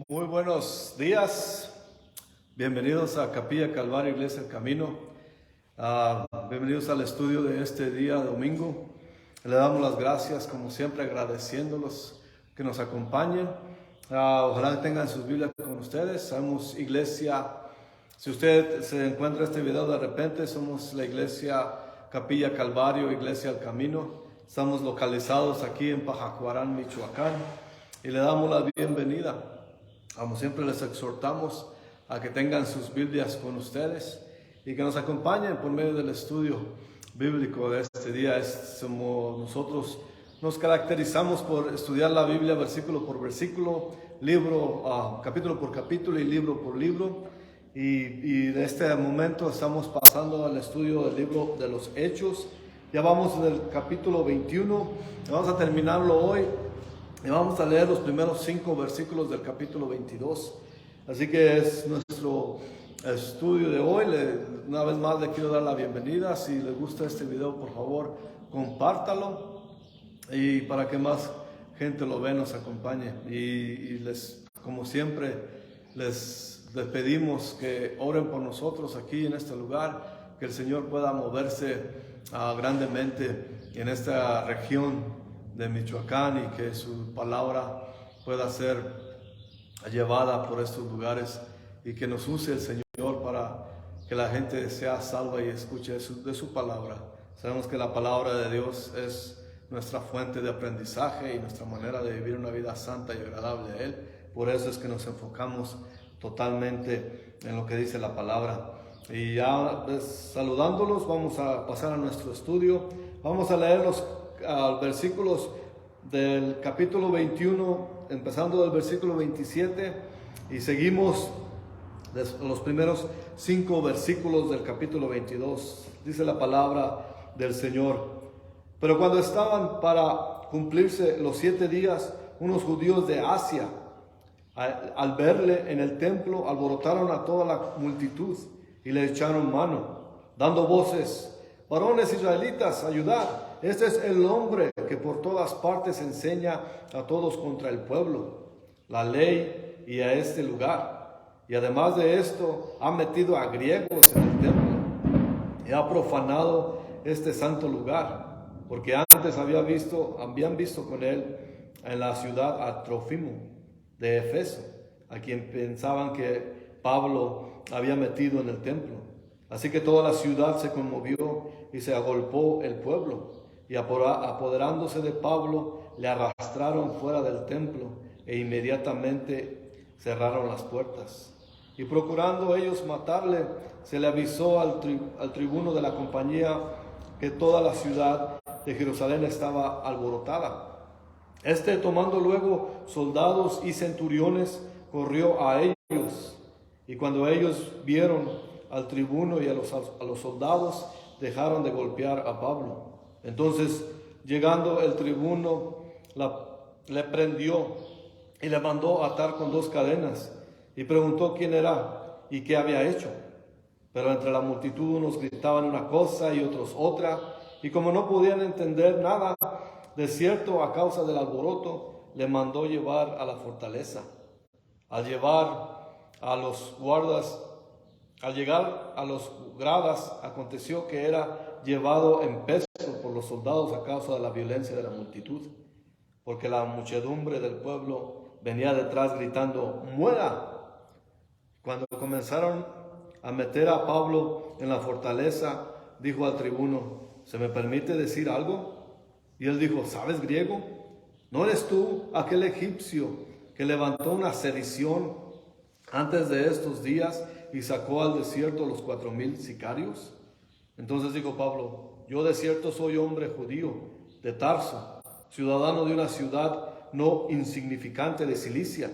Muy buenos días, bienvenidos a Capilla Calvario, Iglesia El Camino. Bienvenidos al estudio de este día domingo. Le damos las gracias, como siempre, agradeciéndolos que nos acompañen. Ojalá tengan sus Biblias con ustedes. Somos iglesia, si usted se encuentra este video de repente, somos la iglesia Capilla Calvario, Iglesia El Camino. Estamos localizados aquí en Pajacuarán, Michoacán, y le damos la bienvenida. Como siempre, les exhortamos a que tengan sus Biblias con ustedes y que nos acompañen por medio del estudio bíblico de este día. Nosotros nos caracterizamos por estudiar la Biblia versículo por versículo, capítulo por capítulo y libro por libro. Y en este momento estamos pasando al estudio del libro de los Hechos. Ya vamos del capítulo 21, vamos a terminarlo hoy. Y vamos a leer los primeros 5 versículos del capítulo 22. Así que es nuestro estudio de hoy. Una vez más le quiero dar la bienvenida. Si les gusta este video, por favor, compártalo. Y para que más gente lo vea, nos acompañe. Como siempre, les pedimos que oren por nosotros aquí en este lugar. Que el Señor pueda moverse grandemente en esta región de Michoacán y que su palabra pueda ser llevada por estos lugares y que nos use el Señor para que la gente sea salva y escuche de su palabra. Sabemos que la palabra de Dios es nuestra fuente de aprendizaje y nuestra manera de vivir una vida santa y agradable a Él. Por eso es que nos enfocamos totalmente en lo que dice la palabra. Y ya saludándolos, vamos a pasar a nuestro estudio. Vamos a leer los versículos del capítulo 21, empezando del versículo 27, y seguimos los primeros 5 versículos del capítulo 22. Dice la palabra del Señor: Pero cuando estaban para cumplirse los 7 días, unos judíos de Asia, al verle en el templo, alborotaron a toda la multitud y le echaron mano, dando voces: varones israelitas, ayudad. Este es el hombre que por todas partes enseña a todos contra el pueblo, la ley y a este lugar. Y además de esto, ha metido a griegos en el templo y ha profanado este santo lugar, porque antes habían visto con él en la ciudad a Trófimo de Efeso, a quien pensaban que Pablo había metido en el templo. Así que toda la ciudad se conmovió y se agolpó el pueblo. Y apoderándose de Pablo, le arrastraron fuera del templo e inmediatamente cerraron las puertas. Y procurando ellos matarle, se le avisó al tribuno de la compañía que toda la ciudad de Jerusalén estaba alborotada. Tomando luego soldados y centuriones, corrió a ellos. Y cuando ellos vieron al tribuno y a los soldados, dejaron de golpear a Pablo. Entonces, llegando el tribuno, le prendió y le mandó atar con 2 cadenas y preguntó quién era y qué había hecho. Pero entre la multitud unos gritaban una cosa y otros otra, y como no podían entender nada, de cierto, a causa del alboroto, le mandó llevar a la fortaleza. Al llegar a los gradas, aconteció que era llevado en peso por los soldados a causa de la violencia de la multitud, porque la muchedumbre del pueblo venía detrás gritando: ¡muera! Cuando comenzaron a meter a Pablo en la fortaleza, dijo al tribuno: ¿se me permite decir algo? Y él dijo: ¿sabes griego? ¿No eres tú aquel egipcio que levantó una sedición antes de estos días y sacó al desierto los 4,000 sicarios? Entonces dijo Pablo: yo de cierto soy hombre judío de Tarso, ciudadano de una ciudad no insignificante de Cilicia,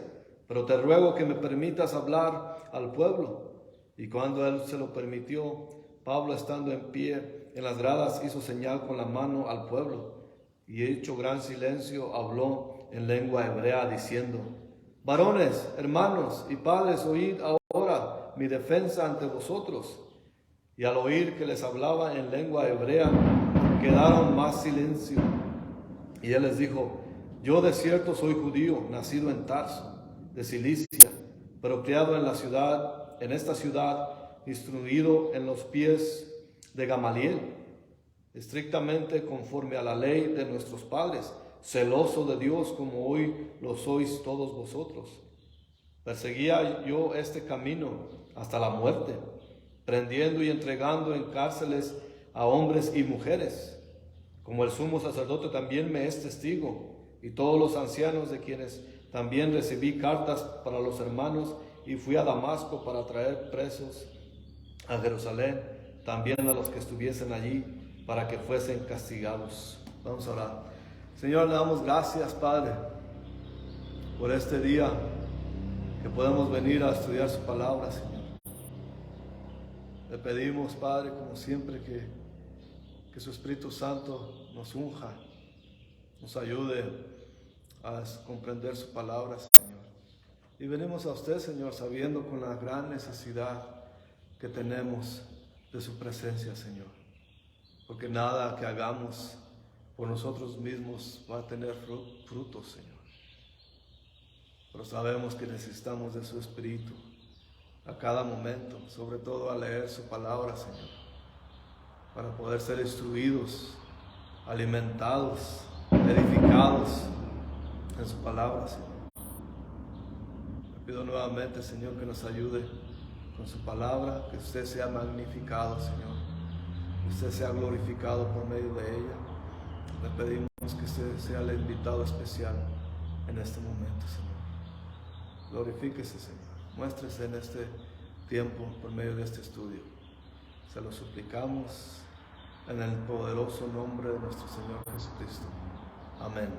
pero te ruego que me permitas hablar al pueblo. Y cuando él se lo permitió, Pablo, estando en pie en las gradas, hizo señal con la mano al pueblo, y hecho gran silencio, habló en lengua hebrea, diciendo: varones, hermanos y padres, oíd ahora mi defensa ante vosotros. Y al oír que les hablaba en lengua hebrea, quedaron más silencio. Y él les dijo: yo de cierto soy judío, nacido en Tarso, de Cilicia, pero criado en esta ciudad, instruido en los pies de Gamaliel, estrictamente conforme a la ley de nuestros padres, celoso de Dios como hoy lo sois todos vosotros. Perseguía yo este camino hasta la muerte, prendiendo y entregando en cárceles a hombres y mujeres, como el sumo sacerdote también me es testigo, y todos los ancianos de quienes también recibí cartas para los hermanos, y fui a Damasco para traer presos a Jerusalén, también a los que estuviesen allí, para que fuesen castigados. Vamos a orar. Señor, le damos gracias, Padre, por este día que podemos venir a estudiar su palabra, Señor. Le pedimos, Padre, como siempre, que su Espíritu Santo nos unja, nos ayude a comprender su palabra, Señor. Y venimos a usted, Señor, sabiendo con la gran necesidad que tenemos de su presencia, Señor. Porque nada que hagamos por nosotros mismos va a tener frutos, Señor. Pero sabemos que necesitamos de su Espíritu a cada momento, sobre todo al leer su palabra, Señor, para poder ser instruidos, alimentados, edificados en su palabra, Señor. Le pido nuevamente, Señor, que nos ayude con su palabra, que usted sea magnificado, Señor, que usted sea glorificado por medio de ella. Le pedimos que usted sea el invitado especial en este momento, Señor. Glorifíquese, Señor. Muéstrese en este tiempo por medio de este estudio. Se lo suplicamos en el poderoso nombre de nuestro Señor Jesucristo. Amén.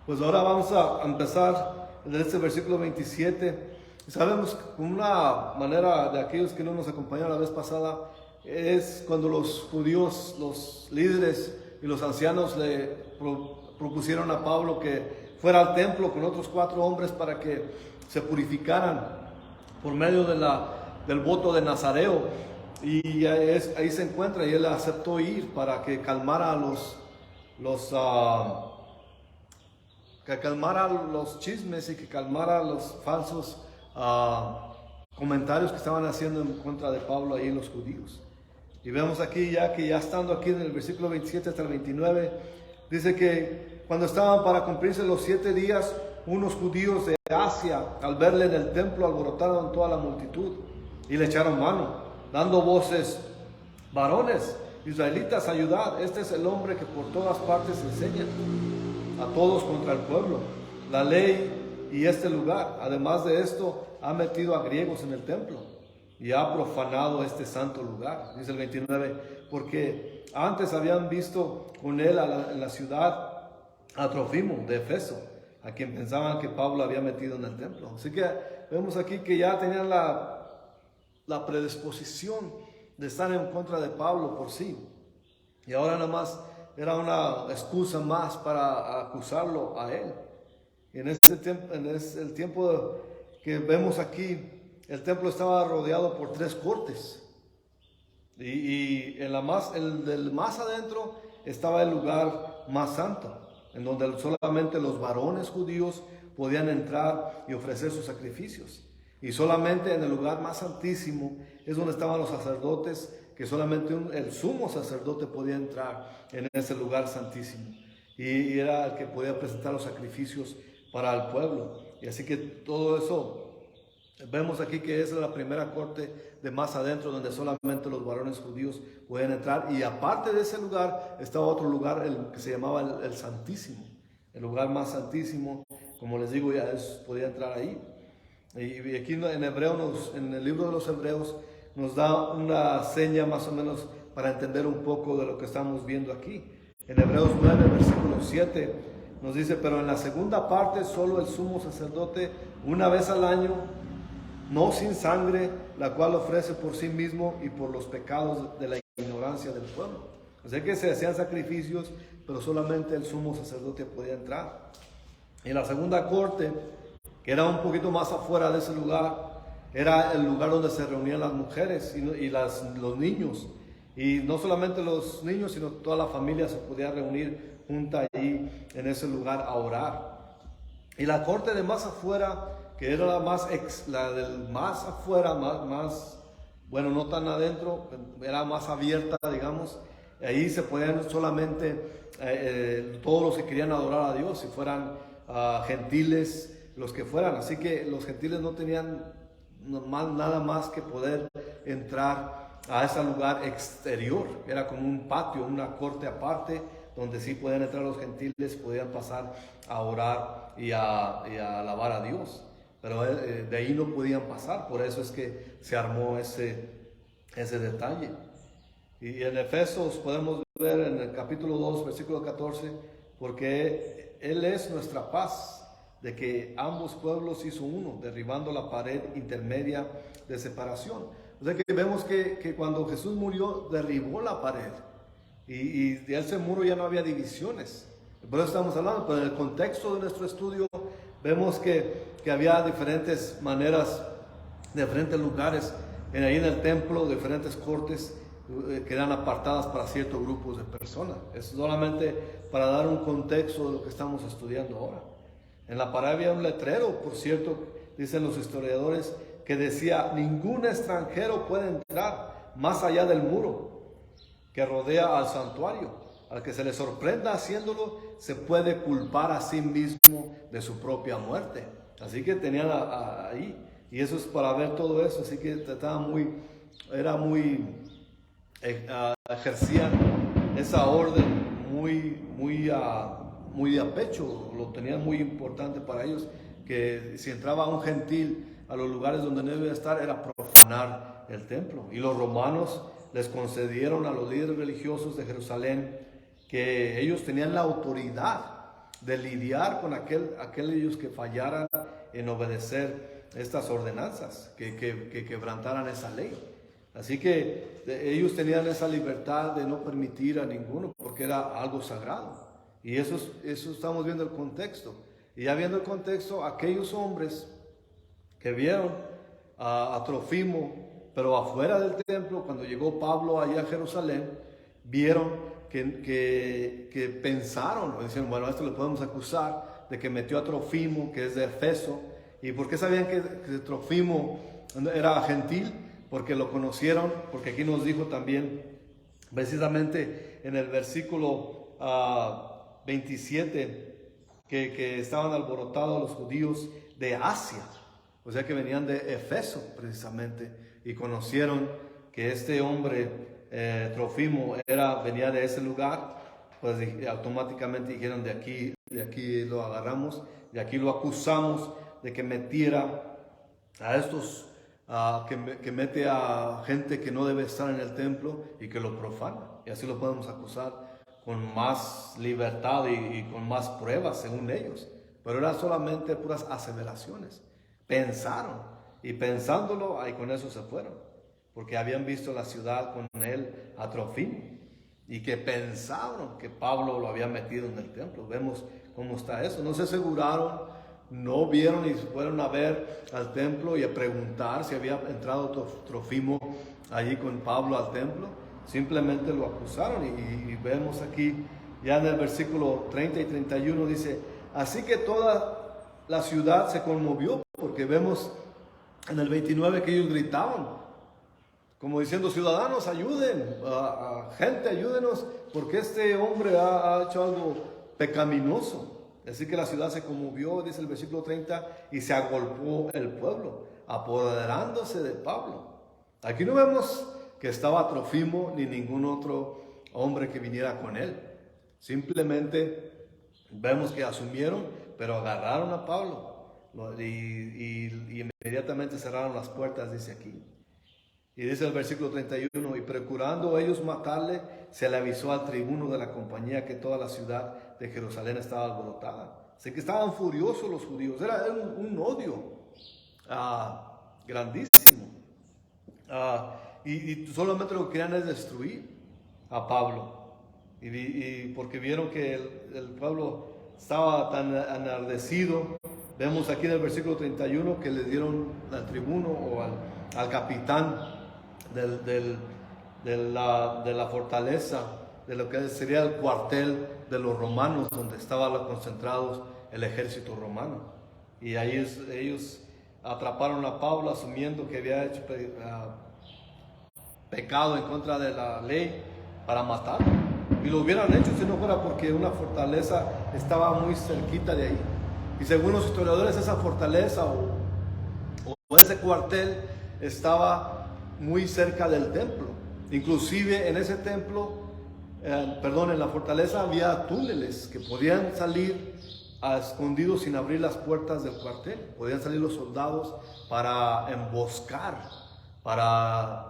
Pues ahora vamos a empezar en este versículo 27. Sabemos que una manera de aquellos que no nos acompañaron la vez pasada es cuando los judíos, los líderes y los ancianos le propusieron a Pablo que fuera al templo con otros 4 hombres para que se purificaran por medio del voto de Nazareo. Y ahí se encuentra, y él aceptó ir para que calmara los chismes y que calmara los falsos comentarios que estaban haciendo en contra de Pablo ahí en los judíos. Y vemos aquí que ya estando aquí en el versículo 27 hasta el 29, dice que cuando estaban para cumplirse los 7 días, unos judíos de Asia, al verle en el templo, alborotaron toda la multitud y le echaron mano, dando voces: varones israelitas, ayudad, este es el hombre que por todas partes enseña a todos contra el pueblo, la ley y este lugar. Además de esto, ha metido a griegos en el templo y ha profanado este santo lugar. Dice el 29, porque antes habían visto con él en la ciudad a Trófimo de Efeso, a quien pensaban que Pablo había metido en el templo. Así que vemos aquí que ya tenían la predisposición de estar en contra de Pablo por sí. Y ahora nada más era una excusa más para acusarlo a él. Y en el tiempo que vemos aquí, el templo estaba rodeado por 3 cortes. Y del más adentro estaba el lugar más santo, en donde solamente los varones judíos podían entrar y ofrecer sus sacrificios. Y solamente en el lugar más santísimo es donde estaban los sacerdotes, que solamente el sumo sacerdote podía entrar en ese lugar santísimo. Y era el que podía presentar los sacrificios para el pueblo. Y así que todo eso, vemos aquí que esa es la primera corte de más adentro, donde solamente los varones judíos podían entrar. Y aparte de ese lugar, estaba otro lugar que se llamaba el Santísimo. El lugar más santísimo, como les digo, ya podía entrar ahí. Y aquí en en el libro de los Hebreos, nos da una seña más o menos para entender un poco de lo que estamos viendo aquí. En Hebreos 9, versículo 7, nos dice: pero en la segunda parte, solo el sumo sacerdote, una vez al año, no sin sangre, la cual ofrece por sí mismo y por los pecados de la ignorancia del pueblo. O sea que se hacían sacrificios, pero solamente el sumo sacerdote podía entrar. En la segunda corte, que era un poquito más afuera de ese lugar, era el lugar donde se reunían las mujeres y los niños. Y no solamente los niños, sino toda la familia se podía reunir junta allí en ese lugar a orar. Y la corte de más afuera, que era la del más afuera, bueno, no tan adentro, era más abierta, digamos. Ahí se podían solamente todos los que querían adorar a Dios, si fueran gentiles, los que fueran. Así que los gentiles no tenían nada más que poder entrar a ese lugar exterior. Era como un patio, una corte aparte, donde sí podían entrar los gentiles, podían pasar a orar y a alabar a Dios. Pero de ahí no podían pasar, por eso es que se armó ese detalle. Y en Efesios podemos ver en el capítulo 2, versículo 14, porque Él es nuestra paz, de que ambos pueblos hizo uno, derribando la pared intermedia de separación. O sea que vemos que cuando Jesús murió, derribó la pared. Y de ese muro ya no había divisiones. Por eso estamos hablando, pero en el contexto de nuestro estudio vemos que había diferentes maneras, diferentes lugares ahí en el templo, diferentes cortes que eran apartadas para ciertos grupos de personas. Es solamente para dar un contexto de lo que estamos estudiando ahora. En la pared había un letrero, por cierto, dicen los historiadores, que decía: ningún extranjero puede entrar más allá del muro que rodea al santuario. Al que se le sorprenda haciéndolo, se puede culpar a sí mismo de su propia muerte. Así que tenían ahí, y eso es para ver todo eso. Así que ejercían esa orden muy a pecho, lo tenían muy importante para ellos, que si entraba un gentil a los lugares donde no debía estar, era profanar el templo. Y los romanos les concedieron a los líderes religiosos de Jerusalén que ellos tenían la autoridad de lidiar con aquellos que fallaran en obedecer estas ordenanzas, que quebrantaran esa ley. Así que ellos tenían esa libertad de no permitir a ninguno, porque era algo sagrado. Y eso estamos viendo el contexto. Y ya viendo el contexto, aquellos hombres que vieron a Trófimo, pero afuera del templo, cuando llegó Pablo allá a Jerusalén, vieron que pensaron, dijeron: bueno, a esto le podemos acusar de que metió a Trófimo, que es de Efeso. ¿Y por qué sabían que Trófimo era gentil? Porque lo conocieron, porque aquí nos dijo también, precisamente en el versículo 27, que estaban alborotados los judíos de Asia, o sea que venían de Efeso precisamente, y conocieron que este hombre Trófimo venía de ese lugar. Pues automáticamente dijeron: de aquí lo agarramos, de aquí lo acusamos de que metiera a estos, que mete a gente que no debe estar en el templo y que lo profana. Y así lo podemos acusar con más libertad y con más pruebas según ellos. Pero eran solamente puras aseveraciones. Pensaron, y pensándolo, ahí con eso se fueron, porque habían visto la ciudad con él a Trófimo, y que pensaron que Pablo lo había metido en el templo. Vemos cómo está eso. No se aseguraron, no vieron y fueron a ver al templo y a preguntar si había entrado Trófimo allí con Pablo al templo. Simplemente lo acusaron, y vemos aquí ya en el versículo 30 y 31 dice: así que toda la ciudad se conmovió, porque vemos en el 29 que ellos gritaban, como diciendo: ciudadanos, ayuden, gente, ayúdenos, porque este hombre ha hecho algo pecaminoso. Así que la ciudad se conmovió, dice el versículo 30, y se agolpó el pueblo, apoderándose de Pablo. Aquí no vemos que estaba Trófimo ni ningún otro hombre que viniera con él. Simplemente vemos que asumieron, pero agarraron a Pablo y inmediatamente cerraron las puertas, dice aquí. Y dice el versículo 31, y procurando ellos matarle, se le avisó al tribuno de la compañía que toda la ciudad de Jerusalén estaba alborotada. Así que estaban furiosos los judíos, era un odio grandísimo. Y solamente lo que querían es destruir a Pablo. Y porque vieron que el pueblo estaba tan enardecido. Vemos aquí en el versículo 31 que le dieron al tribuno o al capitán de la fortaleza, de lo que sería el cuartel de los romanos, donde estaban concentrados el ejército romano. Y ahí ellos atraparon a Pablo asumiendo que había hecho pecado en contra de la ley para matarlo. Y lo hubieran hecho si no fuera porque una fortaleza estaba muy cerquita de ahí. Y según los historiadores, esa fortaleza o ese cuartel estaba muy cerca del templo. Inclusive en ese templo, en la fortaleza había túneles que podían salir escondidos sin abrir las puertas del cuartel. Podían salir los soldados para emboscar, para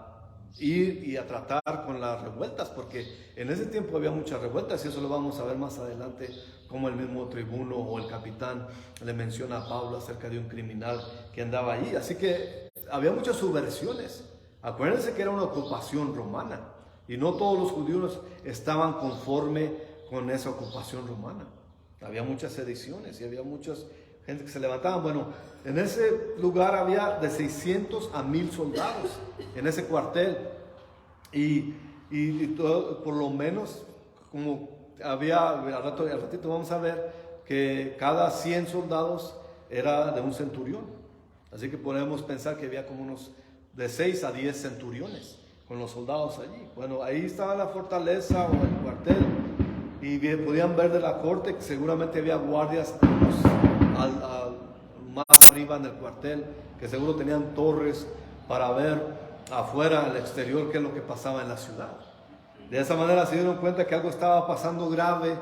ir y a tratar con las revueltas, porque en ese tiempo había muchas revueltas, y eso lo vamos a ver más adelante, como el mismo tribuno o el capitán le menciona a Pablo acerca de un criminal que andaba allí. Así que había muchas subversiones. Acuérdense que era una ocupación romana, y no todos los judíos estaban conforme con esa ocupación romana. Había muchas sediciones y había muchas gente que se levantaban. Bueno, en ese lugar había de 600 a 1000 soldados en ese cuartel, y todo, por lo menos, como había, al ratito vamos a ver que cada 100 soldados era de un centurión. Así que podemos pensar que había como unos de 6 a 10 centuriones con los soldados allí. Bueno, ahí estaba la fortaleza o el cuartel, y podían ver de la corte que seguramente había guardias más arriba en el cuartel, que seguro tenían torres para ver afuera, al exterior, qué es lo que pasaba en la ciudad. De esa manera se dieron cuenta que algo estaba pasando grave,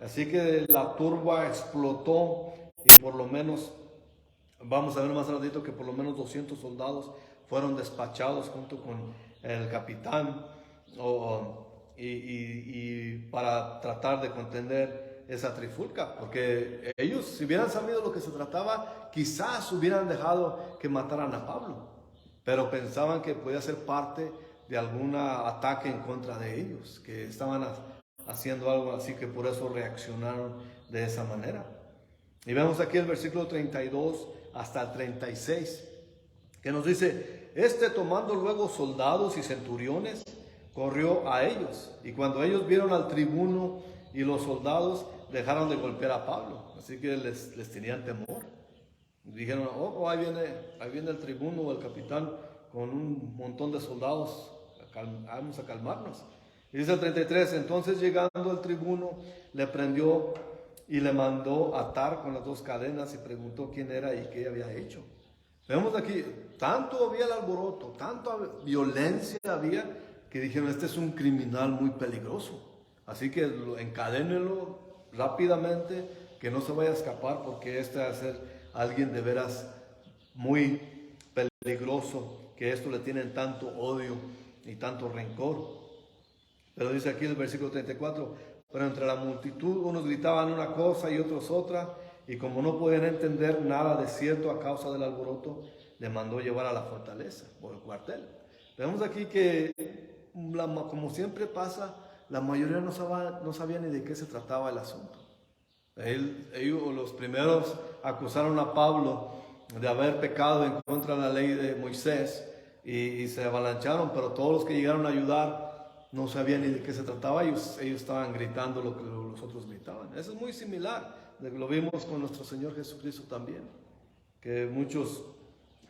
así que la turba explotó, y por lo menos, vamos a ver más ratito, que por lo menos 200 soldados fueron despachados junto con el capitán, y para tratar de contender esa trifulca, porque ellos, si hubieran sabido lo que se trataba, quizás hubieran dejado que mataran a Pablo, pero pensaban que podía ser parte de algún ataque en contra de ellos, que estaban haciendo algo así, que por eso reaccionaron de esa manera. Y vemos aquí el versículo 32 hasta el 36, que nos dice: tomando luego soldados y centuriones, corrió a ellos, y cuando ellos vieron al tribuno y los soldados, dejaron de golpear a Pablo. Así que les tenían temor. Dijeron: ahí viene el tribuno o el capitán con un montón de soldados, vamos a calmarnos. Y dice el 33: entonces, llegando el tribuno, le prendió y le mandó atar con las 2 cadenas, y preguntó quién era y qué había hecho. Vemos aquí, tanto había el alboroto, tanta violencia había, que dijeron: este es un criminal muy peligroso, así que encadénenlo rápidamente, que no se vaya a escapar, porque va a ser alguien de veras muy peligroso, que esto le tienen tanto odio y tanto rencor. Pero dice aquí en el versículo 34: pero entre la multitud unos gritaban una cosa y otros otra, y como no podían entender nada de cierto a causa del alboroto, le mandó llevar a la fortaleza o el cuartel. Vemos aquí que, como siempre pasa, la mayoría no sabía ni de qué se trataba el asunto. Ellos, los primeros, acusaron a Pablo de haber pecado en contra de la ley de Moisés, y se avalancharon, pero todos los que llegaron a ayudar no sabían ni de qué se trataba. Ellos estaban gritando lo que los otros gritaban. Eso es muy similar, lo vimos con nuestro Señor Jesucristo también, que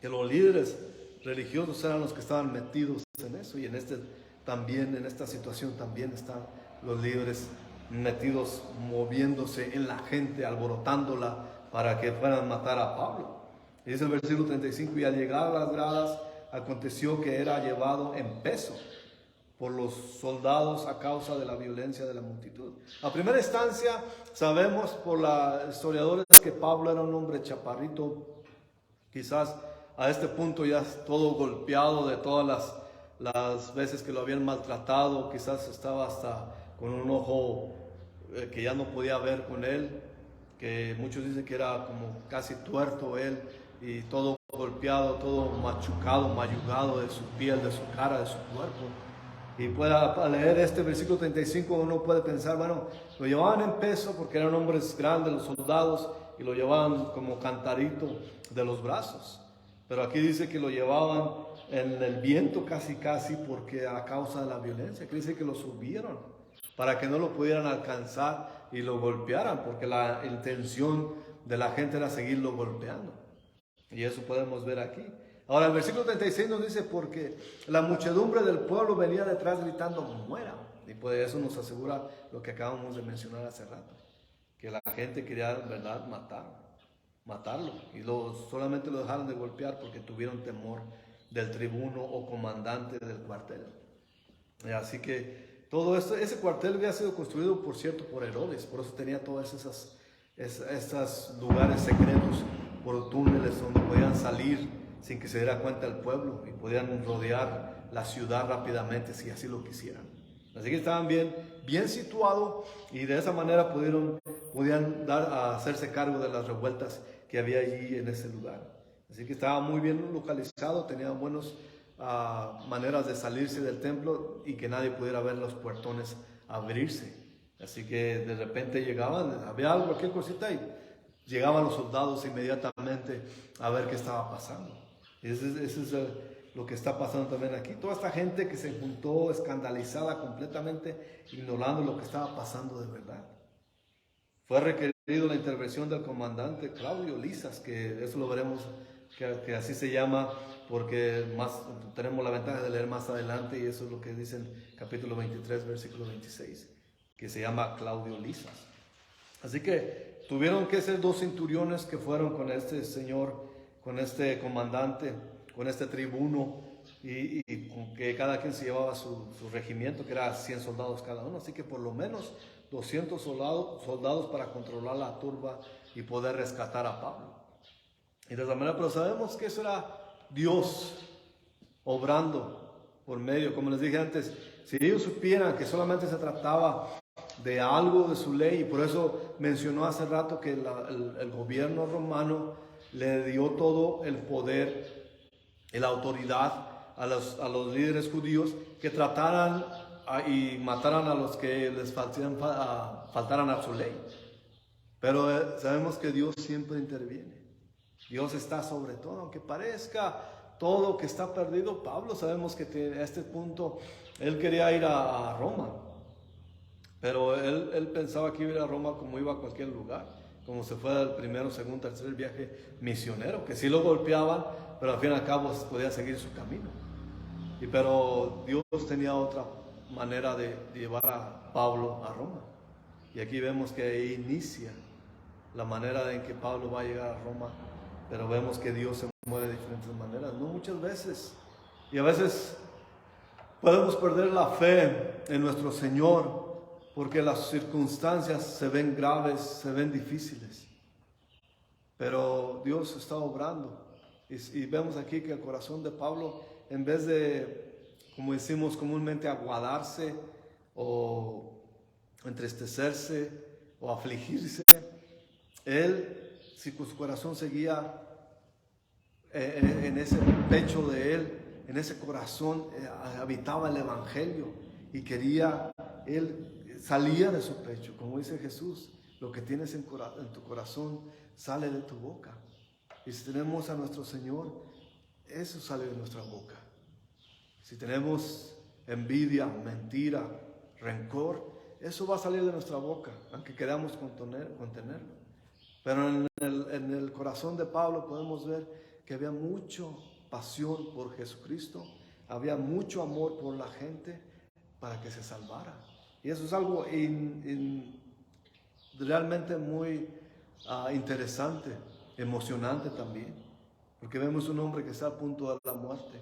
los líderes religiosos eran los que estaban metidos en eso, y en esta situación también están los líderes metidos, moviéndose en la gente, alborotándola para que fueran a matar a Pablo. Y dice el versículo 35: y al llegar a las gradas, aconteció que era llevado en peso por los soldados a causa de la violencia de la multitud. A primera instancia, sabemos por los historiadores que Pablo era un hombre chaparrito, quizás a este punto ya todo golpeado de todas las veces que lo habían maltratado, quizás estaba hasta con un ojo que ya no podía ver con él, que muchos dicen que era como casi tuerto él, y todo golpeado, todo machucado, mayugado de su piel, de su cara, de su cuerpo. Y al leer este versículo 35 uno puede pensar, bueno, lo llevaban en peso porque eran hombres grandes los soldados, y lo llevaban como cantarito de los brazos. Pero aquí dice que lo llevaban en el viento casi, porque a causa de la violencia. Aquí dice que lo subieron para que no lo pudieran alcanzar y lo golpearan, porque la intención de la gente era seguirlo golpeando. Y eso podemos ver aquí. Ahora el versículo 36 nos dice, porque la muchedumbre del pueblo venía detrás gritando, muera. Y pues eso nos asegura lo que acabamos de mencionar hace rato, que la gente quería, ¿verdad?, matarlo. Y solamente lo dejaron de golpear porque tuvieron temor del tribuno o comandante del cuartel. Así que todo esto, ese cuartel había sido construido, por cierto, por Herodes. Por eso tenía todos esos lugares secretos, por túneles donde podían salir sin que se diera cuenta el pueblo y podían rodear la ciudad rápidamente si así lo quisieran. Así que estaban bien situados y de esa manera podían hacerse cargo de las revueltas que había allí en ese lugar. Así que estaba muy bien localizado, tenía buenas maneras de salirse del templo y que nadie pudiera ver los puertones abrirse. Así que de repente llegaban, había algo, cualquier cosita, y llegaban los soldados inmediatamente a ver qué estaba pasando. Ese es lo que está pasando también aquí. Toda esta gente que se juntó escandalizada completamente, ignorando lo que estaba pasando de verdad. Fue requerido la intervención del comandante Claudio Lisas, que eso lo veremos, que así se llama, porque tenemos la ventaja de leer más adelante, y eso es lo que dice en capítulo 23, versículo 26, que se llama Claudio Lisas. Así que tuvieron que ser 2 centuriones que fueron con este señor, con este comandante, con este tribuno, y con que cada quien se llevaba su regimiento, que era 100 soldados cada uno. Así que por lo menos 200 soldados para controlar la turba y poder rescatar a Pablo. Y de esa manera, pero sabemos que eso era Dios obrando por medio, como les dije antes, si ellos supieran que solamente se trataba de algo de su ley, y por eso mencionó hace rato que el gobierno romano le dio todo el poder y la autoridad a los líderes judíos que trataran y mataran a los que les faltaran a su ley. Pero sabemos que Dios siempre interviene. Dios está sobre todo, aunque parezca todo que está perdido. Pablo, sabemos que a este punto él quería ir a Roma, pero él pensaba que iba a ir a Roma como iba a cualquier lugar, como se fue al primero, segundo, tercer viaje misionero, que sí lo golpeaban, pero al fin y al cabo podía seguir su camino. Pero Dios tenía otra manera de llevar a Pablo a Roma. Y aquí vemos que ahí inicia la manera en que Pablo va a llegar a Roma, pero vemos que Dios se mueve de diferentes maneras, no muchas veces. Y a veces podemos perder la fe en nuestro Señor, porque las circunstancias se ven graves, se ven difíciles. Pero Dios está obrando. Y vemos aquí que el corazón de Pablo, en vez de, como decimos comúnmente, aguadarse o entristecerse o afligirse, si su corazón seguía en ese pecho de él, en ese corazón habitaba el Evangelio, y él salía de su pecho, como dice Jesús, lo que tienes en tu corazón sale de tu boca. Y si tenemos a nuestro Señor, eso sale de nuestra boca. Si tenemos envidia, mentira, rencor, eso va a salir de nuestra boca, aunque queramos contenerlo. Pero en el corazón de Pablo podemos ver que había mucha pasión por Jesucristo, había mucho amor por la gente para que se salvara. Y eso es algo realmente muy interesante, emocionante también, porque vemos un hombre que está a punto de la muerte,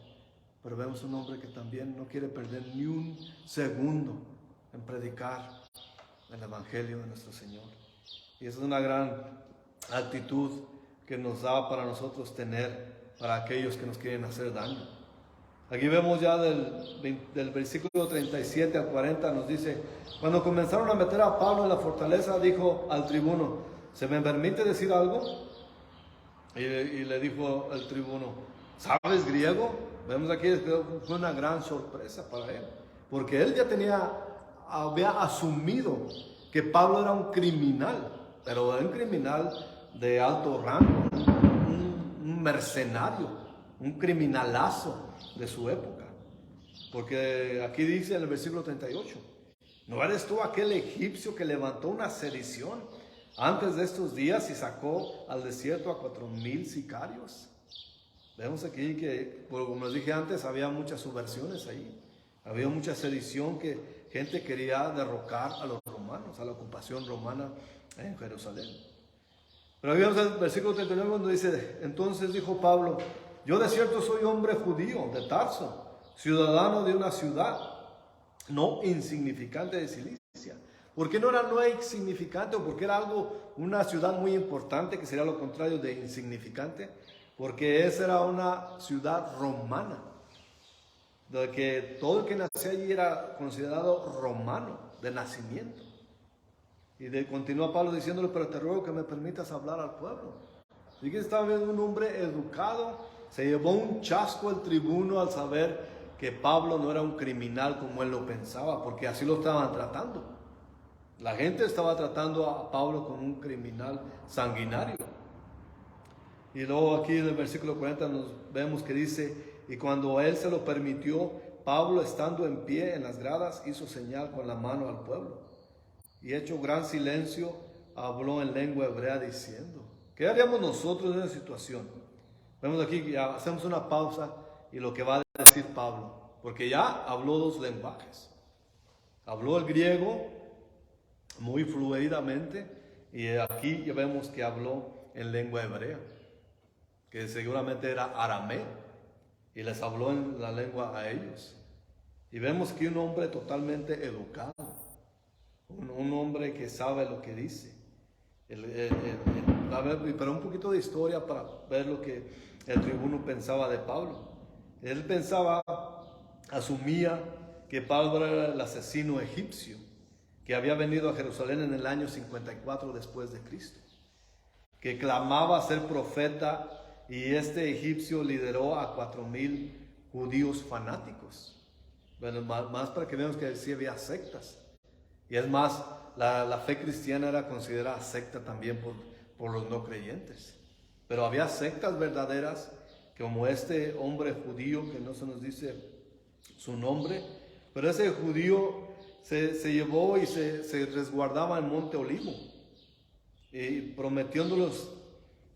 pero vemos un hombre que también no quiere perder ni un segundo en predicar el Evangelio de nuestro Señor. Y esa es una gran actitud que nos da para nosotros tener para aquellos que nos quieren hacer daño. Aquí vemos ya del versículo 37 al 40, nos dice: cuando comenzaron a meter a Pablo en la fortaleza, dijo al tribuno: ¿se me permite decir algo? Y le dijo el tribuno: ¿sabes griego? Vemos aquí que fue una gran sorpresa para él, porque él ya había asumido que Pablo era un criminal, pero un criminal de alto rango, un mercenario, un criminalazo de su época. Porque aquí dice en el versículo 38: ¿no eres tú aquel egipcio que levantó una sedición Antes de estos días y sacó al desierto a 4,000 sicarios. Vemos aquí que, como les dije antes, había muchas subversiones ahí. Había mucha sedición que gente quería derrocar a los romanos, a la ocupación romana en Jerusalén. Pero vemos el versículo 39 cuando dice, entonces dijo Pablo, yo de cierto soy hombre judío de Tarso, ciudadano de una ciudad no insignificante de Cilicia. ¿Por qué no era no insignificante o porque era una ciudad muy importante, que sería lo contrario de insignificante? Porque esa era una ciudad romana, de que todo el que nacía allí era considerado romano de nacimiento. Y continúa Pablo diciéndole, pero te ruego que me permitas hablar al pueblo. Así que estaba viendo un hombre educado, se llevó un chasco el tribuno al saber que Pablo no era un criminal como él lo pensaba, porque así lo estaban tratando. La gente estaba tratando a Pablo como un criminal sanguinario. Y luego aquí en el versículo 40 nos vemos que dice, y cuando él se lo permitió, Pablo estando en pie en las gradas hizo señal con la mano al pueblo. Y hecho gran silencio, habló en lengua hebrea diciendo, ¿qué haríamos nosotros en esa situación? Vemos aquí que hacemos una pausa y lo que va a decir Pablo, porque ya habló dos lenguajes. Habló el griego muy fluidamente y aquí ya vemos que habló en lengua hebrea, que seguramente era arameo, y les habló en la lengua a ellos. Y vemos que un hombre totalmente educado, un hombre que sabe lo que dice. Pero un poquito de historia para ver lo que el tribuno pensaba de Pablo. Él asumía que Pablo era el asesino egipcio que había venido a Jerusalén en el año 54 después de Cristo, que clamaba ser profeta, y este egipcio lideró a 4,000 judíos fanáticos. Bueno, más para que veamos que sí había sectas. Y es más, la fe cristiana era considerada secta también por los no creyentes. Pero había sectas verdaderas, como este hombre judío, que no se nos dice su nombre, pero ese judío se llevó y se resguardaba en Monte Olivo, y prometiéndolos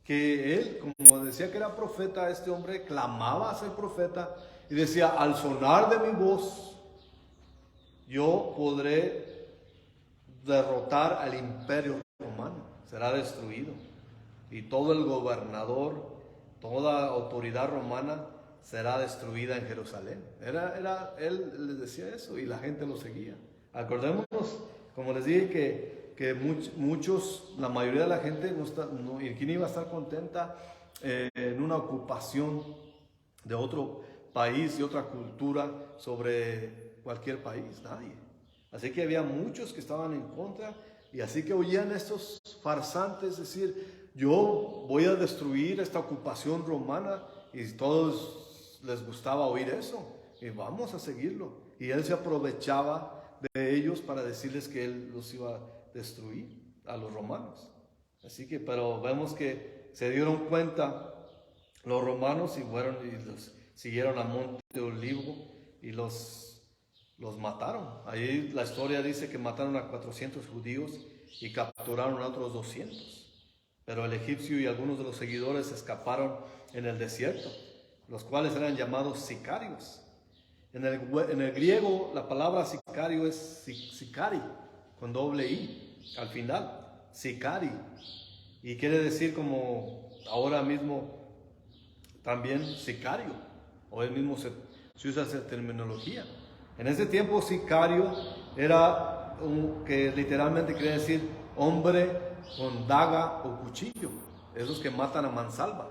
que él, como decía que era profeta, este hombre clamaba a ser profeta y decía, al sonar de mi voz, yo podré derrotar al imperio romano, será destruido. Y todo el gobernador, toda autoridad romana será destruida en Jerusalén. Él les decía eso y la gente lo seguía. Acordémonos, como les dije, que muchos, la mayoría de la gente ¿quién iba a estar contenta en una ocupación de otro país y otra cultura sobre cualquier país? Nadie. Así que había muchos que estaban en contra, y así que oían estos farsantes decir, yo voy a destruir esta ocupación romana, y todos les gustaba oír eso, y vamos a seguirlo. Y él se aprovechaba de ellos para decirles que él los iba a destruir a los romanos. Así que, pero vemos que se dieron cuenta los romanos y fueron y los siguieron a Monte Olivo y los mataron. Ahí la historia dice que mataron a 400 judíos y capturaron a otros 200. Pero el egipcio y algunos de los seguidores escaparon en el desierto, los cuales eran llamados sicarios. En el griego la palabra sicario es sicari, con doble i al final, sicari, y quiere decir como ahora mismo también sicario, o el mismo se usa esa terminología. En ese tiempo sicario era que literalmente quiere decir hombre con daga o cuchillo, esos que matan a mansalva.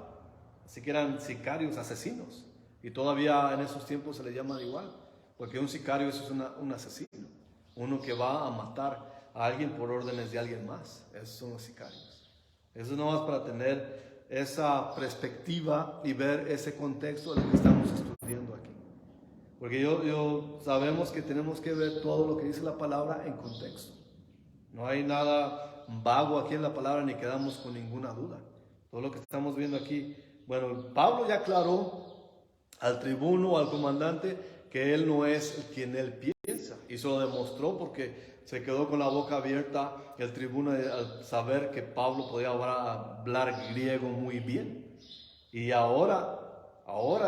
Así que eran sicarios, asesinos. Y todavía en esos tiempos se le llama igual, porque un sicario es un asesino, uno que va a matar a alguien por órdenes de alguien más. Esos son los sicarios. Eso no más para tener esa perspectiva y ver ese contexto de lo que estamos estudiando aquí. Porque sabemos que tenemos que ver todo lo que dice la palabra en contexto. No hay nada vago aquí en la palabra, ni quedamos con ninguna duda. Todo lo que estamos viendo aquí, bueno, Pablo ya aclaró al tribuno, al comandante, que él no es quien él piensa. Y y se lo demostró porque se quedó con la boca abierta el tribuno al saber que Pablo podía hablar griego muy bien. Y ahora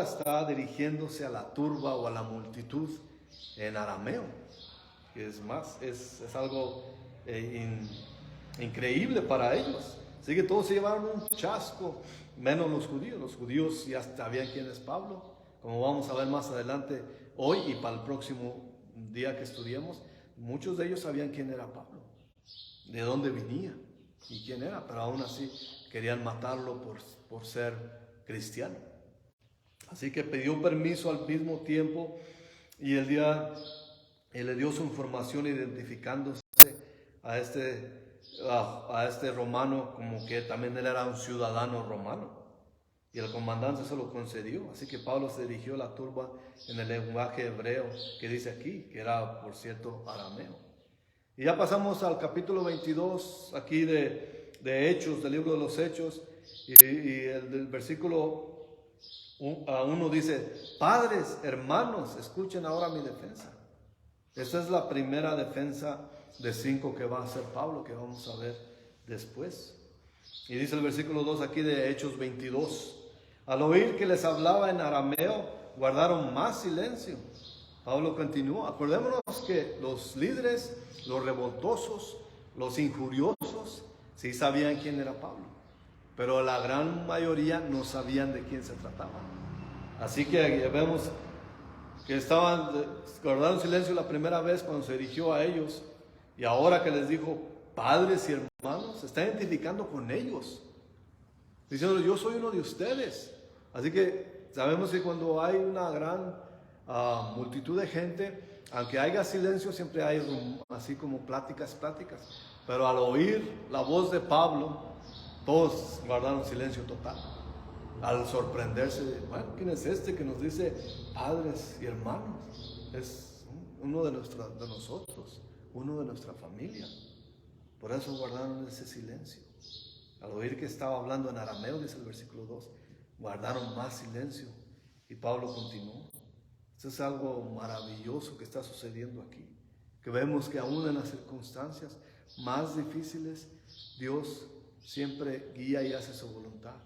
está dirigiéndose a la turba o a la multitud en arameo. Es algo increíble para ellos. Así que todos se llevaron un chasco, menos los judíos. Los judíos ya sabían quién es Pablo, como vamos a ver más adelante hoy y para el próximo día que estudiemos. Muchos de ellos sabían quién era Pablo, de dónde venía y quién era, pero aún así querían matarlo por ser cristiano. Así que pidió permiso al mismo tiempo y él le dio su información identificándose a este romano como que también él era un ciudadano romano. Y el comandante se lo concedió. Así que Pablo se dirigió a la turba en el lenguaje hebreo que dice aquí, que era por cierto arameo. Y ya pasamos al capítulo 22 aquí de Hechos, del libro de los Hechos. Y el del versículo 1 dice: padres, hermanos, escuchen ahora mi defensa. Esta es la primera defensa de 5 que va a hacer Pablo, que vamos a ver después. Y dice el versículo 2 aquí de Hechos 22: al oír que les hablaba en arameo, guardaron más silencio. Pablo continuó. Acordémonos que los líderes, los revoltosos, los injuriosos, sí sabían quién era Pablo, pero la gran mayoría no sabían de quién se trataba. Así que vemos que guardaron silencio la primera vez cuando se dirigió a ellos, y ahora que les dijo padres y hermanos, se está identificando con ellos, diciendo: yo soy uno de ustedes. Así que sabemos que cuando hay una gran multitud de gente, aunque haya silencio, siempre hay así como pláticas, pero al oír la voz de Pablo, todos guardaron silencio total, al sorprenderse de: bueno, ¿quién es este que nos dice padres y hermanos? Es uno de nosotros, uno de nuestra familia. Por eso guardaron ese silencio. Al oír que estaba hablando en arameo, dice el versículo 2, guardaron más silencio. Y Pablo continuó. Esto es algo maravilloso que está sucediendo aquí, que vemos que aún en las circunstancias más difíciles, Dios siempre guía y hace su voluntad.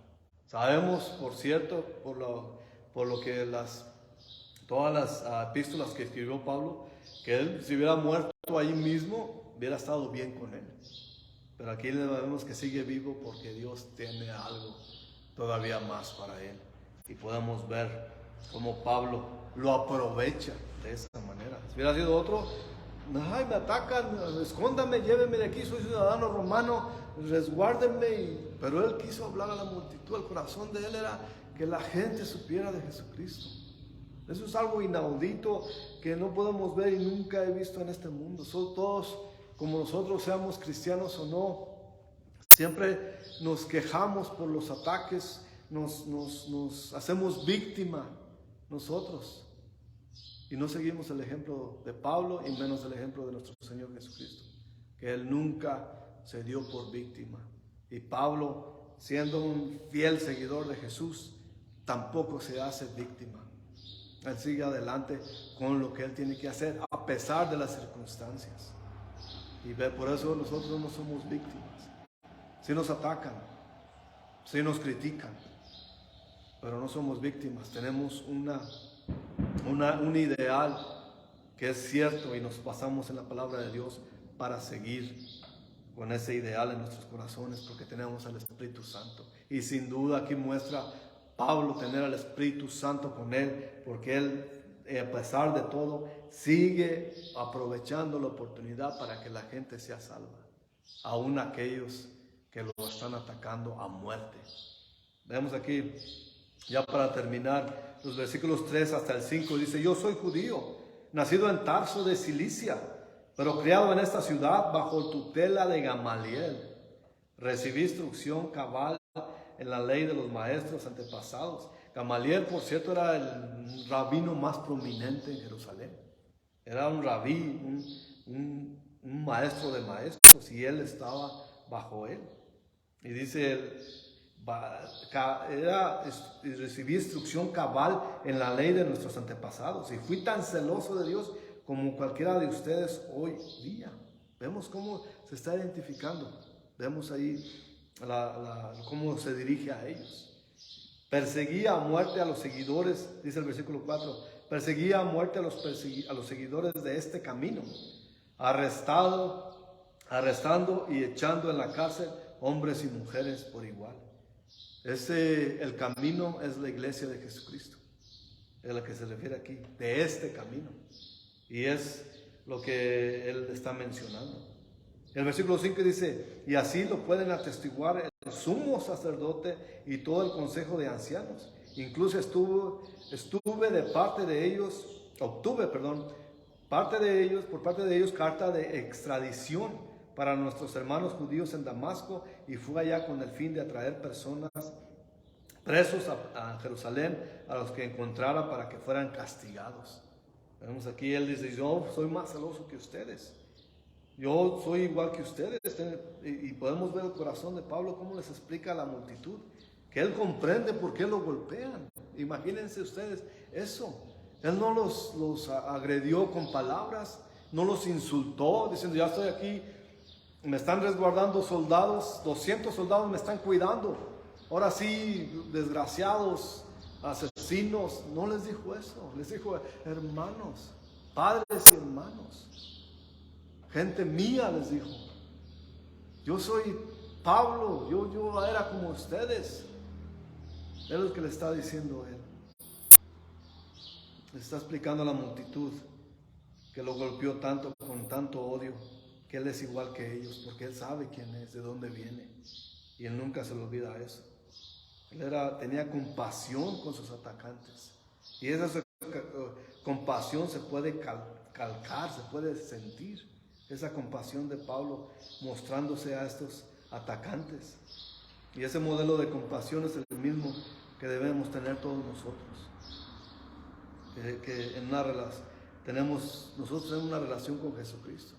Sabemos, por cierto, por lo que todas las epístolas que escribió Pablo, que él, si hubiera muerto ahí mismo, hubiera estado bien con él. Pero aquí le vemos que sigue vivo porque Dios tiene algo todavía más para él. Y podemos ver cómo Pablo lo aprovecha de esa manera. Si hubiera sido otro: ay, me atacan, escóndame, llévenme de aquí, soy ciudadano romano, resguárdenme. Pero él quiso hablar a la multitud. El corazón de él era que la gente supiera de Jesucristo. Eso es algo inaudito que no podemos ver y nunca he visto en este mundo. Son todos, como nosotros seamos cristianos o no, siempre nos quejamos por los ataques, nos hacemos víctima nosotros, y no seguimos el ejemplo de Pablo y menos el ejemplo de nuestro Señor Jesucristo, que Él nunca se dio por víctima. Y Pablo, siendo un fiel seguidor de Jesús, tampoco se hace víctima. Él sigue adelante con lo que Él tiene que hacer a pesar de las circunstancias. Y por eso nosotros no somos víctimas. Si nos atacan, si nos critican, pero no somos víctimas. Tenemos un ideal que es cierto y nos basamos en la palabra de Dios para seguir con ese ideal en nuestros corazones, porque tenemos al Espíritu Santo. Y sin duda aquí muestra Pablo tener al Espíritu Santo con él, porque él, a pesar de todo, sigue aprovechando la oportunidad para que la gente sea salva, aún aquellos que lo están atacando a muerte. Vemos aquí, ya para terminar, los versículos 3 hasta el 5, dice: yo soy judío, nacido en Tarso de Cilicia, pero criado en esta ciudad bajo tutela de Gamaliel. Recibí instrucción cabal en la ley de los maestros antepasados. Gamaliel, por cierto, era el rabino más prominente en Jerusalén. Era un rabí, un maestro de maestros, y él estaba bajo él. Y dice: recibí instrucción cabal en la ley de nuestros antepasados, y fui tan celoso de Dios como cualquiera de ustedes hoy día. Vemos cómo se está identificando. Vemos ahí cómo se dirige a ellos. Perseguía a muerte a los seguidores, dice el versículo 4, perseguía a muerte a los seguidores de este camino, arrestando y echando en la cárcel hombres y mujeres por igual. El camino es la iglesia de Jesucristo, es a la que se refiere aquí, de este camino. Y es lo que él está mencionando. El versículo 5 dice, y así lo pueden atestiguar el sumo sacerdote y todo el consejo de ancianos. Incluso obtuve por parte de ellos carta de extradición para nuestros hermanos judíos en Damasco, y fue allá con el fin de atraer personas presos a Jerusalén, a los que encontrara para que fueran castigados. Vemos aquí, él dice, yo soy más celoso que ustedes. Yo soy igual que ustedes. Y podemos ver el corazón de Pablo, cómo les explica a la multitud, que él comprende por qué lo golpean. Imagínense ustedes eso. Él no los agredió con palabras, no los insultó, diciendo, ya estoy aquí, me están resguardando soldados, 200 soldados me están cuidando. Ahora sí, desgraciados, asesinos. No les dijo eso, les dijo, hermanos, padres y hermanos. Gente mía, les dijo, yo soy Pablo, yo era como ustedes. Es lo que le está diciendo él. Le está explicando a la multitud que lo golpeó tanto, con tanto odio, que él es igual que ellos, porque él sabe quién es, de dónde viene. Y él nunca se le olvida eso. Él tenía compasión con sus atacantes. Y esa compasión se puede calcar, se puede sentir. Esa compasión de Pablo mostrándose a estos atacantes. Y ese modelo de compasión es el mismo que debemos tener todos nosotros. Que nosotros tenemos una relación con Jesucristo.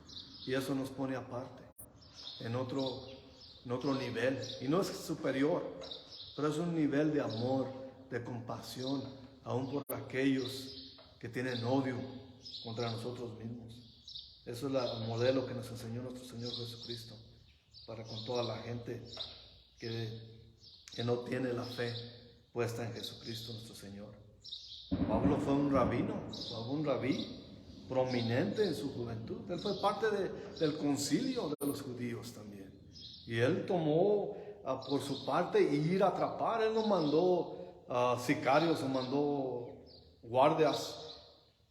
Y eso nos pone aparte, en otro nivel. Y no es superior, pero es un nivel de amor, de compasión, aún por aquellos que tienen odio contra nosotros mismos. Eso es el modelo que nos enseñó nuestro Señor Jesucristo para con toda la gente que no tiene la fe puesta en Jesucristo nuestro Señor. Pablo fue un rabí prominente en su juventud. Él fue parte del concilio de los judíos también. Y él tomó por su parte ir a atrapar. Él no mandó sicarios o mandó guardias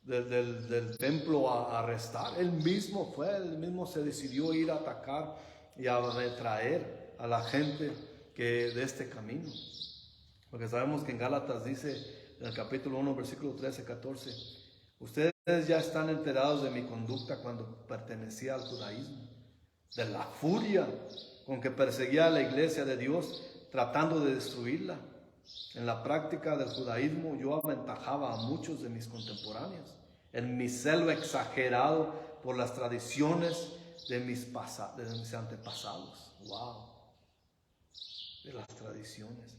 del templo a arrestar. Él mismo se decidió ir a atacar y a retraer a la gente de este camino. Porque sabemos que en Gálatas dice, en el capítulo 1, versículo 13-14, ustedes ya están enterados de mi conducta cuando pertenecía al judaísmo, de la furia con que perseguía a la iglesia de Dios, tratando de destruirla. En la práctica del judaísmo yo aventajaba a muchos de mis contemporáneos en mi celo exagerado por las tradiciones de mis antepasados. ¡Wow! De las tradiciones.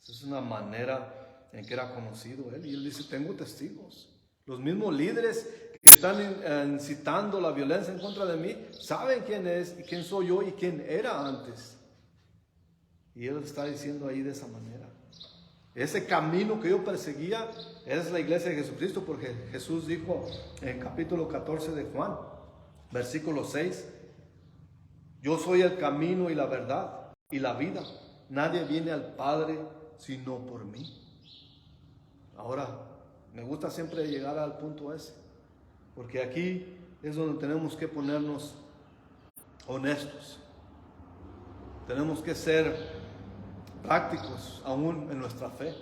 Esa es una manera en que era conocido él. Y él dice, tengo testigos. Los mismos líderes que están incitando la violencia en contra de mí saben quién es y quién soy yo y quién era antes. Y él está diciendo ahí de esa manera. Ese camino que yo perseguía es la iglesia de Jesucristo, porque Jesús dijo en el capítulo 14 de Juan, versículo 6, yo soy el camino y la verdad y la vida. Nadie viene al Padre sino por mí. Ahora, me gusta siempre llegar al punto ese, porque aquí es donde tenemos que ponernos honestos. Tenemos que ser prácticos aún en nuestra fe.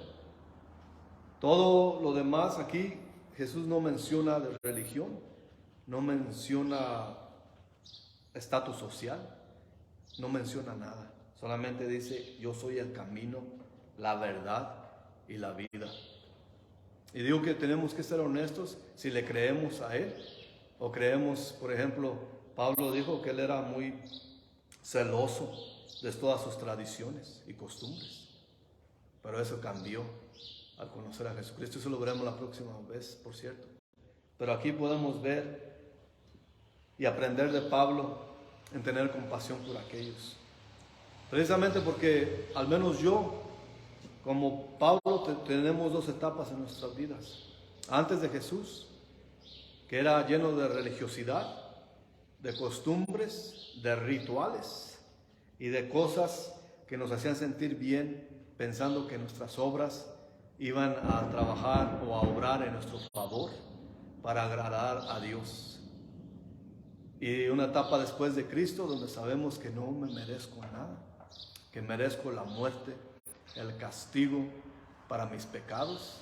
Todo lo demás aquí, Jesús no menciona de religión, no menciona estatus social, no menciona nada. Solamente dice, yo soy el camino, la verdad y la vida. Y digo que tenemos que ser honestos si le creemos a Él. O creemos, por ejemplo, Pablo dijo que él era muy celoso de todas sus tradiciones y costumbres. Pero eso cambió al conocer a Jesucristo. Eso lo veremos la próxima vez, por cierto. Pero aquí podemos ver y aprender de Pablo en tener compasión por aquellos. Precisamente porque al menos yo, como Pablo, tenemos dos etapas en nuestras vidas. Antes de Jesús, que era lleno de religiosidad, de costumbres, de rituales y de cosas que nos hacían sentir bien, pensando que nuestras obras iban a trabajar o a obrar en nuestro favor para agradar a Dios. Y una etapa después de Cristo donde sabemos que no me merezco nada, que merezco la muerte, el castigo para mis pecados,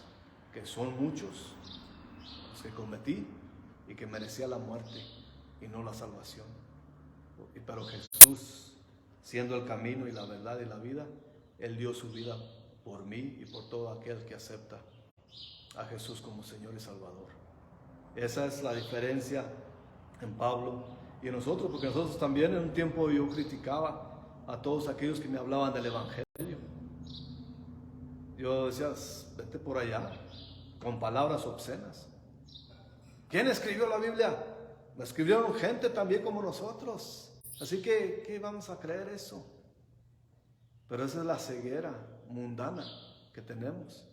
que son muchos los que cometí y que merecía la muerte y no la salvación. Pero Jesús, siendo el camino y la verdad y la vida, Él dio su vida por mí y por todo aquel que acepta a Jesús como Señor y Salvador. Esa es la diferencia en Pablo y en nosotros, porque nosotros también en un tiempo yo criticaba a todos aquellos que me hablaban del Evangelio. Yo decía, vete por allá, con palabras obscenas. ¿Quién escribió la Biblia? La escribieron gente también como nosotros. Así que, ¿qué vamos a creer eso? Pero esa es la ceguera mundana que tenemos,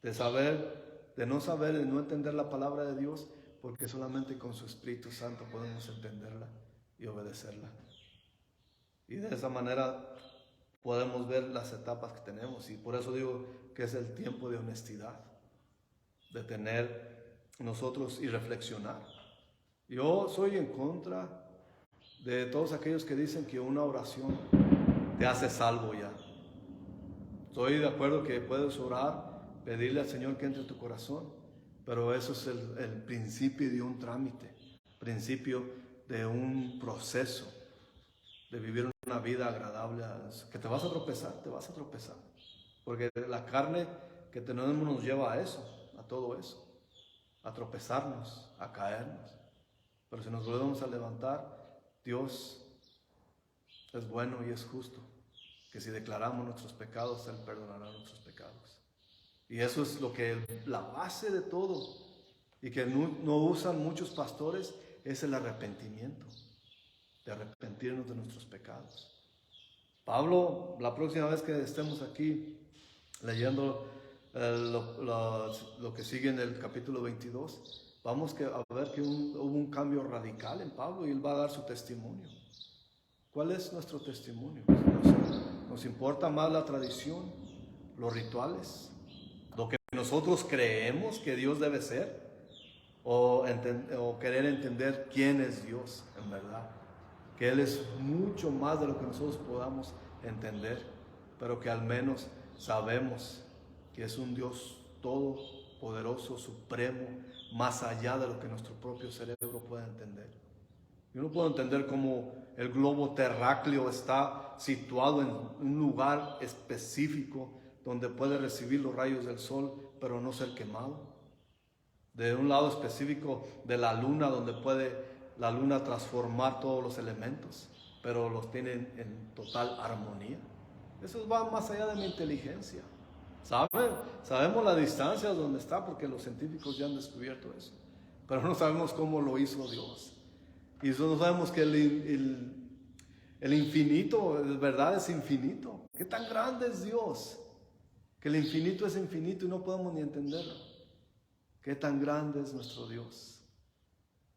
de no saber y no entender la palabra de Dios, porque solamente con su Espíritu Santo podemos entenderla y obedecerla. Y de esa manera podemos ver las etapas que tenemos, y por eso digo que es el tiempo de honestidad, de tener nosotros y reflexionar. Yo soy en contra de todos aquellos que dicen que una oración te hace salvo ya. Estoy de acuerdo que puedes orar, pedirle al Señor que entre en tu corazón, pero eso es el principio de un trámite, principio de un proceso, de vivir una vida agradable, que te vas a tropezar, porque la carne que tenemos nos lleva a eso, a todo eso, a tropezarnos, a caernos. Pero si nos volvemos a levantar, Dios es bueno y es justo, que si declaramos nuestros pecados, Él perdonará nuestros pecados. Y eso es la base de todo, y que no usan muchos pastores, es el arrepentimiento, de arrepentirnos de nuestros pecados. Pablo, la próxima vez que estemos aquí leyendo lo que sigue en el capítulo 22, vamos a ver que hubo un cambio radical en Pablo, y él va a dar su testimonio. ¿Cuál es nuestro testimonio? ¿Nos importa más la tradición, los rituales, lo que nosotros creemos que Dios debe ser, o querer entender quién es Dios en verdad? Que Él es mucho más de lo que nosotros podamos entender, pero que al menos sabemos que es un Dios todopoderoso, supremo, más allá de lo que nuestro propio cerebro puede entender. Yo no puedo entender cómo el globo terráqueo está situado en un lugar específico donde puede recibir los rayos del sol, pero no ser quemado. De un lado específico de la luna, donde puede la luna transformar todos los elementos, pero los tiene en total armonía. Eso va más allá de mi inteligencia. Sabemos la distancia donde está, porque los científicos ya han descubierto eso, pero no sabemos cómo lo hizo Dios. Y eso no sabemos que el infinito, en verdad, es infinito. ¿Qué tan grande es Dios? Que el infinito es infinito y no podemos ni entenderlo. ¿Qué tan grande es nuestro Dios?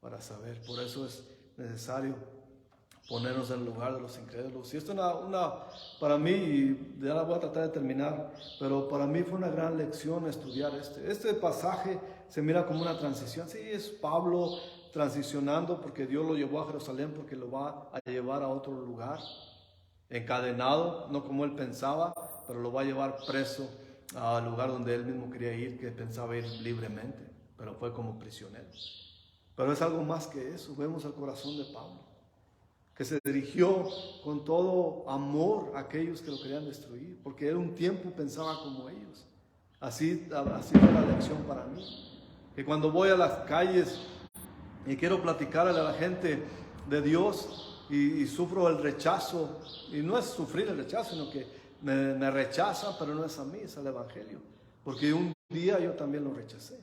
Para saber. Por eso es necesario ponernos en el lugar de los incrédulos. Y esto es para mí, y ya la voy a tratar de terminar, pero para mí fue una gran lección estudiar este pasaje. Se mira como una transición. Sí, es Pablo transicionando, porque Dios lo llevó a Jerusalén, porque lo va a llevar a otro lugar, encadenado, no como él pensaba, pero lo va a llevar preso al lugar donde él mismo quería ir, que pensaba ir libremente, pero fue como prisionero. Pero es algo más que eso. Vemos el corazón de Pablo, que se dirigió con todo amor a aquellos que lo querían destruir, porque él un tiempo pensaba como ellos. Así fue la lección para mí, que cuando voy a las calles y quiero platicarle a la gente de Dios y sufro el rechazo, y no es sufrir el rechazo, sino que me rechaza, pero no es a mí, es al Evangelio, porque un día yo también lo rechacé.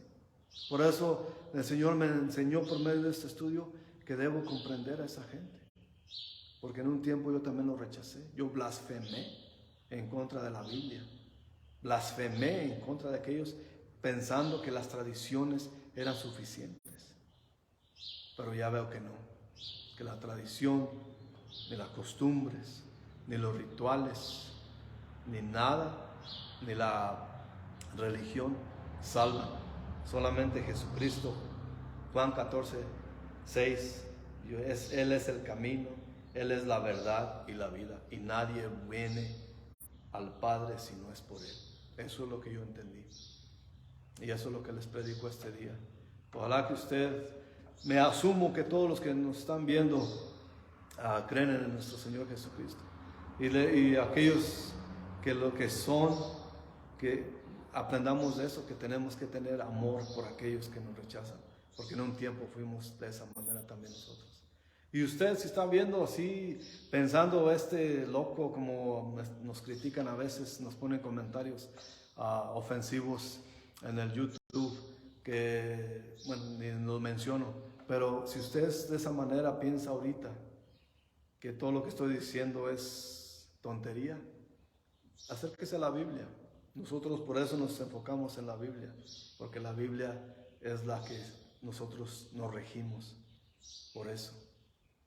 Por eso el Señor me enseñó por medio de este estudio que debo comprender a esa gente. Porque en un tiempo yo también lo rechacé. Yo blasfemé en contra de la Biblia. Blasfemé en contra de aquellos pensando que las tradiciones eran suficientes. Pero ya veo que no. Que la tradición, ni las costumbres, ni los rituales, ni nada, ni la religión salvan. Solamente Jesucristo. Juan 14:6. Él es el camino, Él es la verdad y la vida. Y nadie viene al Padre si no es por Él. Eso es lo que yo entendí. Y eso es lo que les predico este día. Ojalá que usted, me asumo que todos los que nos están viendo creen en nuestro Señor Jesucristo. Y aquellos que lo que son, que aprendamos de eso, que tenemos que tener amor por aquellos que nos rechazan. Porque en un tiempo fuimos de esa manera también nosotros. Y ustedes, si están viendo así, pensando loco, como nos critican a veces, nos ponen comentarios ofensivos en el YouTube, que, bueno, ni los menciono, pero si ustedes de esa manera piensa ahorita que todo lo que estoy diciendo es tontería, acérquese a la Biblia. Nosotros por eso nos enfocamos en la Biblia, porque la Biblia es la que nosotros nos regimos, por eso.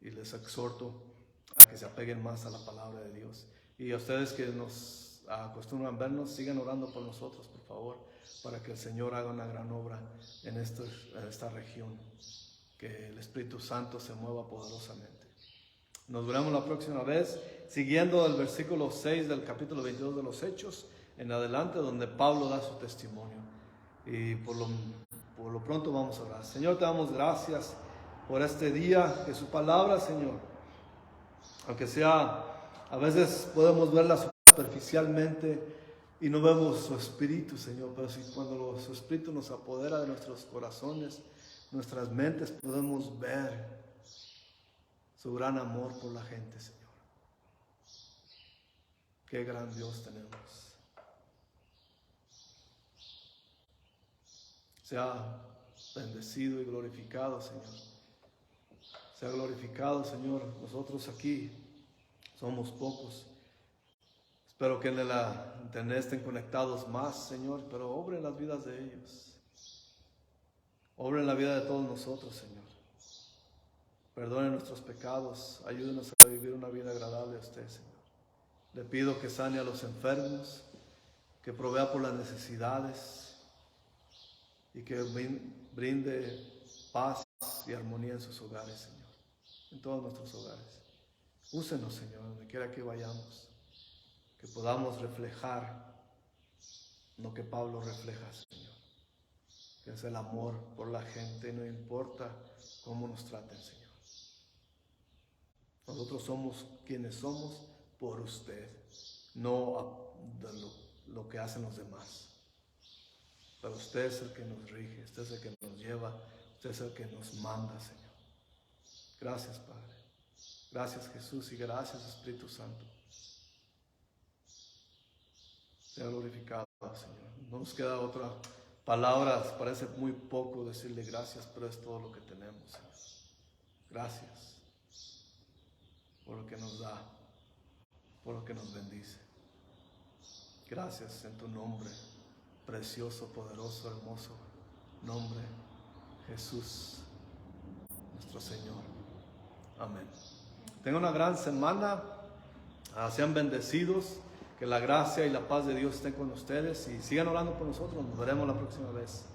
Y les exhorto a que se apeguen más a la palabra de Dios. Y a ustedes que nos acostumbran vernos, sigan orando por nosotros, por favor, para que el Señor haga una gran obra en esta región, que el Espíritu Santo se mueva poderosamente. Nos veremos la próxima vez, siguiendo el versículo 6 del capítulo 22 de los Hechos, en adelante, donde Pablo da su testimonio. Y por lo pronto vamos a orar. Señor, te damos gracias por este día, que su palabra, Señor, aunque sea, a veces podemos verla superficialmente y no vemos su espíritu, Señor, pero si cuando su espíritu nos apodera de nuestros corazones, nuestras mentes, podemos ver su gran amor por la gente, Señor. Qué gran Dios tenemos. Sea bendecido y glorificado, Señor. Sea glorificado, Señor. Nosotros aquí somos pocos. Espero que en el internet estén conectados más, Señor, pero obre en las vidas de ellos. Obre en la vida de todos nosotros, Señor. Perdone nuestros pecados. Ayúdenos a vivir una vida agradable a usted, Señor. Le pido que sane a los enfermos, que provea por las necesidades y que brinde paz y armonía en sus hogares, Señor. En todos nuestros hogares. Úsenos, Señor, donde quiera que vayamos, que podamos reflejar lo que Pablo refleja, Señor, que es el amor por la gente, no importa cómo nos traten, Señor. Nosotros somos quienes somos por usted, no lo que hacen los demás. Pero usted es el que nos rige, usted es el que nos lleva, usted es el que nos manda, Señor. Gracias, Padre. Gracias, Jesús, y gracias, Espíritu Santo. Sea glorificado, Señor. No nos queda otra palabra, parece muy poco decirle gracias, pero es todo lo que tenemos, Señor. Gracias por lo que nos da, por lo que nos bendice. Gracias en tu nombre, precioso, poderoso, hermoso nombre, Jesús, nuestro Señor. Amén. Tengan una gran semana. Sean bendecidos. Que la gracia y la paz de Dios estén con ustedes. Y sigan orando por nosotros. Nos veremos la próxima vez.